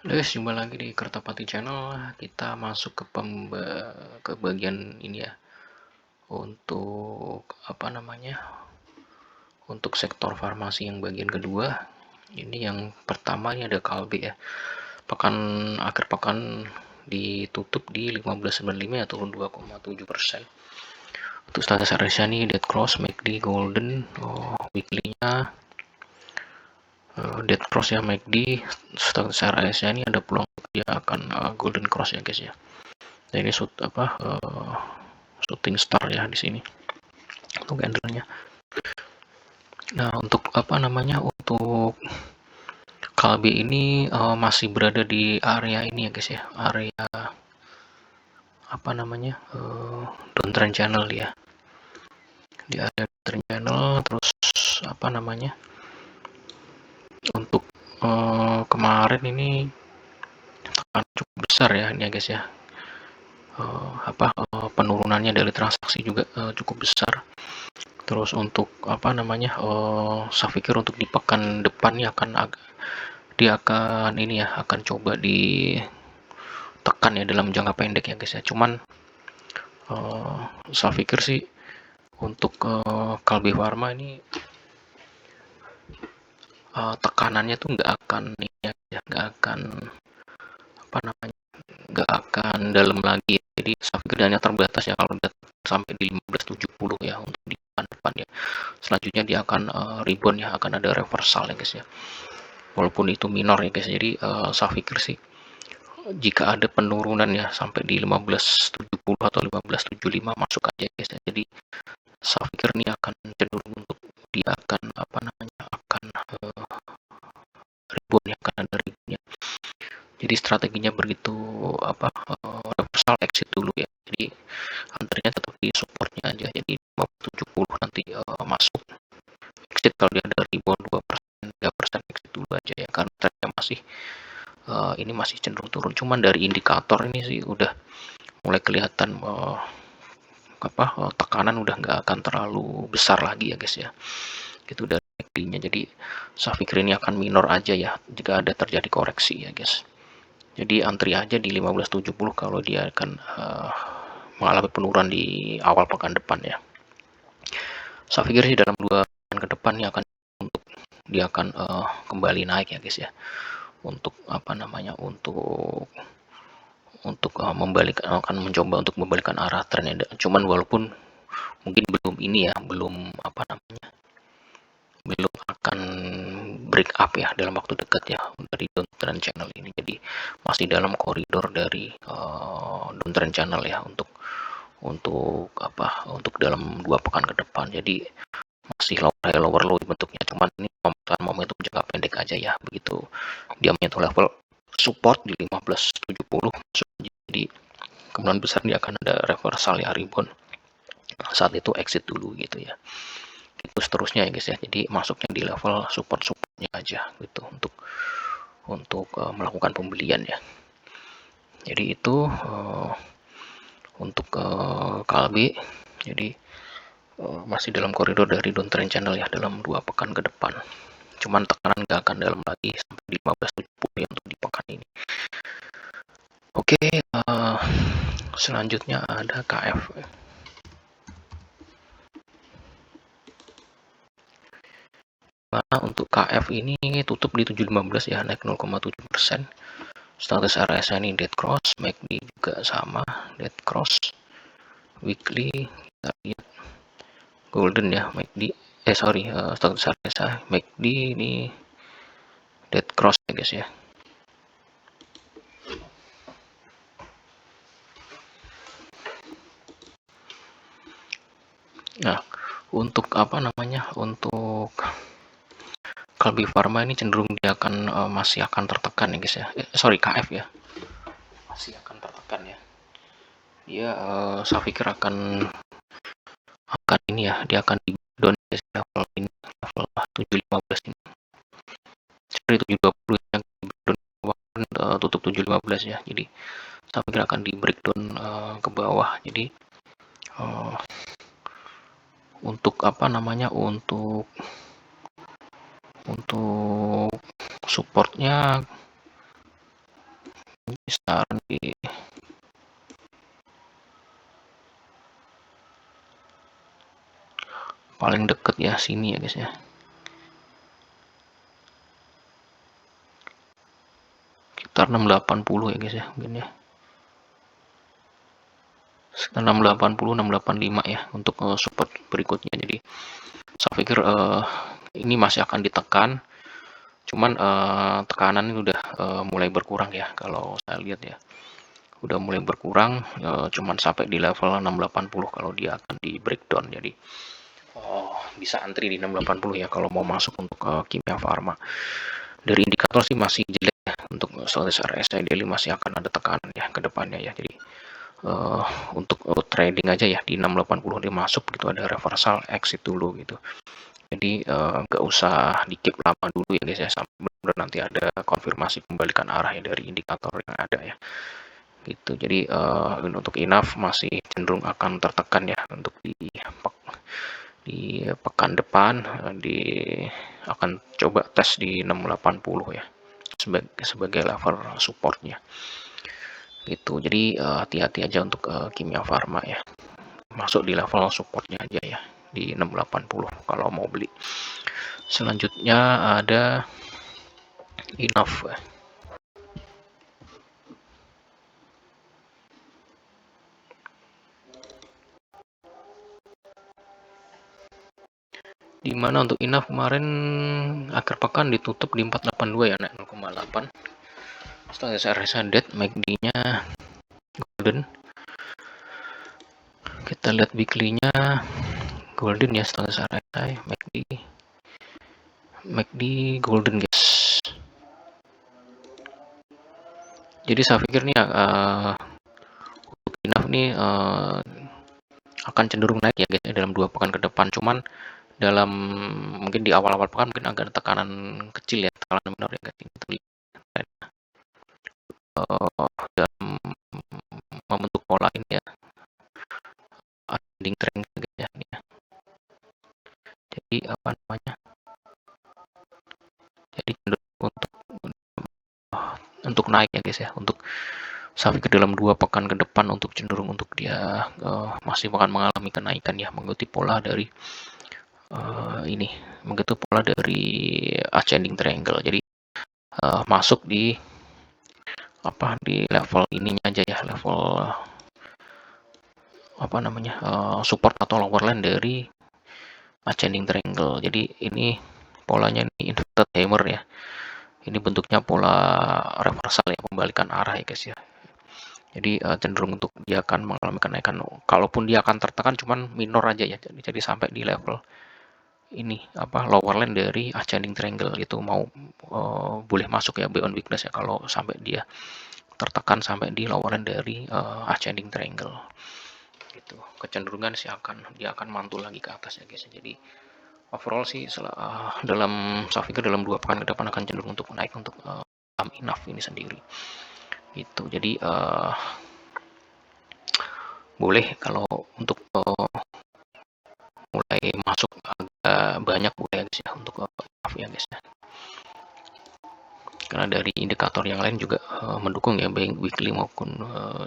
Guys, jumpa lagi di Kertapati Channel. Kita masuk ke bagian ini ya. Untuk apa namanya? Untuk sektor farmasi yang bagian kedua. Ini yang pertama ini ada Kalbe ya. Akhir pekan ditutup di 1595 ya, turun 2,7%. Untuk status RSI ini Dead Cross, MACD, Golden, weekly-nya Dead Cross ya, MACD. Status RSI ini ada peluang dia akan Golden Cross ya guys ya. Nah, ini shooting star ya di sini untuk candlenya. Nah, untuk apa namanya, untuk Kalbe ini masih berada di area ini ya guys ya, area apa namanya, downtrend channel ya, di area downtrend channel. Terus apa namanya, untuk kemarin ini tekan cukup besar ya ini ya guys ya, penurunannya dari transaksi juga cukup besar. Terus untuk apa namanya, saya pikir untuk di pekan depan ini dia akan ini ya, akan coba ditekan ya dalam jangka pendek ya guys ya. Cuman saya pikir sih untuk Kalbe Farma ini tekanannya tuh nggak akan ini ya, nggak akan apa namanya, nggak akan dalam lagi ya. Jadi saya pikir hanya terbatas ya kalau udah sampai di 1570 ya untuk di pekan depan ya. Selanjutnya dia akan rebound ya, akan ada reversal ya guys ya. Walaupun itu minor ya guys. Jadi saya pikir sih jika ada penurunan ya sampai di 1570 atau 1575 masuk aja guys ya. Jadi saya pikir ini akan cenderung untuk dia akan apa namanya, akan rebound ya, akan ada reboundnya. Jadi strateginya begitu apa, reversal exit dulu ya. Jadi antrinya tetap di supportnya aja. Jadi 70 nanti masuk, exit kalau dia ada rebound 2%, 3% exit dulu aja ya, karena trennya masih ini masih cenderung turun. Cuman dari indikator ini sih udah mulai kelihatan tekanan udah nggak akan terlalu besar lagi ya guys ya, gitu dari MACD-nya. Jadi saya pikir ini akan minor aja ya jika ada terjadi koreksi ya guys. Jadi antri aja di 1570 kalau dia akan mengalami penurunan di awal pekan depan ya. Saya pikir sih dalam 2 pekan ke depan ini akan untuk dia akan kembali naik ya guys ya, untuk apa namanya, untuk akan mencoba untuk membalikkan arah tren ya. Cuman walaupun mungkin belum ini ya, belum apa namanya, belum akan break up ya dalam waktu dekat ya dari downtrend channel ini. Jadi masih dalam koridor dari downtrend channel ya, untuk dalam 2 pekan ke depan. Jadi masih lower high lower low bentuknya. Cuman ini momentum jangka pendek aja ya. Begitu dia menyentuh level support di 1570 jadi kemungkinan besar dia akan ada reversal ya, rebound. Saat itu exit dulu gitu ya. Itu seterusnya ya guys ya. Jadi masuknya di level supportnya aja gitu untuk melakukan pembelian ya. Jadi itu untuk Kalbe. Jadi masih dalam koridor dari downtrend channel ya dalam 2 pekan ke depan. Cuman tekanan nggak akan dalam lagi sampai di 1570 ya untuk di pekan ini. Oke, selanjutnya ada KF. Nah, untuk KF ini tutup di 715 ya, naik 0,7%. Status RSI ini dead cross, MACD juga sama, dead cross. Weekly kita lihat golden ya, MACD. Status RSI MACD ini dead cross ya guys ya. Nah, untuk apa namanya, untuk Kalbe Farma ini cenderung dia akan masih akan tertekan ya guys ya. KF ya, masih akan tertekan ya. Dia saya pikir akan ini ya, dia akan di down ya, level ini, level 715 ini. Sorry 720 yang tutup 715 ya. Jadi saya pikir akan di breakdown ke bawah. Jadi untuk apa namanya, untuk supportnya kisaran di paling deket ya sini ya guys ya, sekitar 680 ya guys ya, mungkin ya sekitar 680 685 ya untuk support berikutnya. Jadi saya pikir ini masih akan ditekan, cuman tekanan ini udah mulai berkurang ya kalau saya lihat ya, udah mulai berkurang, cuman sampai di level 680 kalau dia akan di breakdown. Jadi bisa antri di 680 ya kalau mau masuk untuk Kimia Farma. Dari indikator sih masih jelek ya, untuk RSI daily masih akan ada tekanan ya ke depannya ya. Jadi untuk trading aja ya di 680 dia masuk gitu, ada reversal exit dulu gitu. Jadi nggak usah di keep lama dulu ya guys ya, sampai benar-benar nanti ada konfirmasi pembalikan arah ya dari indikator yang ada ya gitu. Jadi untuk INAF masih cenderung akan tertekan ya untuk di pekan depan, akan coba tes di 680 ya sebagai level supportnya gitu. Jadi hati-hati aja untuk Kimia Farma ya, masuk di level supportnya aja ya di 680 kalau mau beli. Selanjutnya ada INAF ya. Dimana untuk INAF kemarin akhir pekan ditutup di 482 ya, naik 0,8. Setelah RSI dead, MACD-nya golden. Kita lihat weekly-nya golden ya, setelah RSI MACD golden guys. Jadi saya pikir nih untuk INAF nih akan cenderung naik ya guys dalam 2 pekan ke depan. Cuman dalam mungkin di awal-awal pekan mungkin agak ada tekanan kecil ya, tekanan minor ya guys. Dalam membentuk pola ini ya, ascending triangle ya, ini ya. Jadi apa namanya? Jadi cenderung untuk naik ya guys ya, untuk sampai ke dalam 2 pekan ke depan untuk cenderung untuk dia masih akan mengalami kenaikan ya, mengikuti pola dari ini, mengikuti pola dari ascending triangle. Jadi masuk di di level ininya aja ya, level apa namanya support atau lower line dari ascending triangle. Jadi ini polanya ini inverted hammer ya, ini bentuknya pola reversal ya, pembalikan arah ya guys ya. Jadi cenderung untuk dia akan mengalami kenaikan, kalaupun dia akan tertekan cuman minor aja ya, jadi sampai di level ini lower line dari ascending triangle itu mau boleh masuk ya, buy on weakness ya kalau sampai dia tertekan sampai di lower line dari ascending triangle gitu. Kecenderungan sih dia akan mantul lagi ke atas ya guys. Jadi overall sih saya pikir dalam 2 pekan ke depan akan cenderung untuk naik untuk INAF ini sendiri gitu. Jadi boleh kalau untuk mulai masuk agak banyak boleh ya guys ya untuk INAF ya guys ya. Karena dari indikator yang lain juga mendukung ya, baik weekly maupun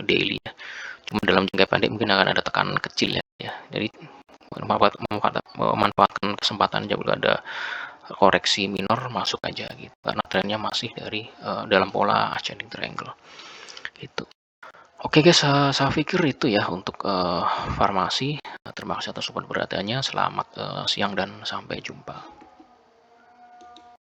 daily ya. Cuma dalam jangka pendek mungkin akan ada tekanan kecil ya. Jadi memanfaatkan kesempatan juga ada koreksi minor, masuk aja gitu, karena trennya masih dari dalam pola ascending triangle gitu. Oke guys, saya pikir itu ya untuk farmasi. Terima kasih atas support perhatiannya. Selamat siang dan sampai jumpa.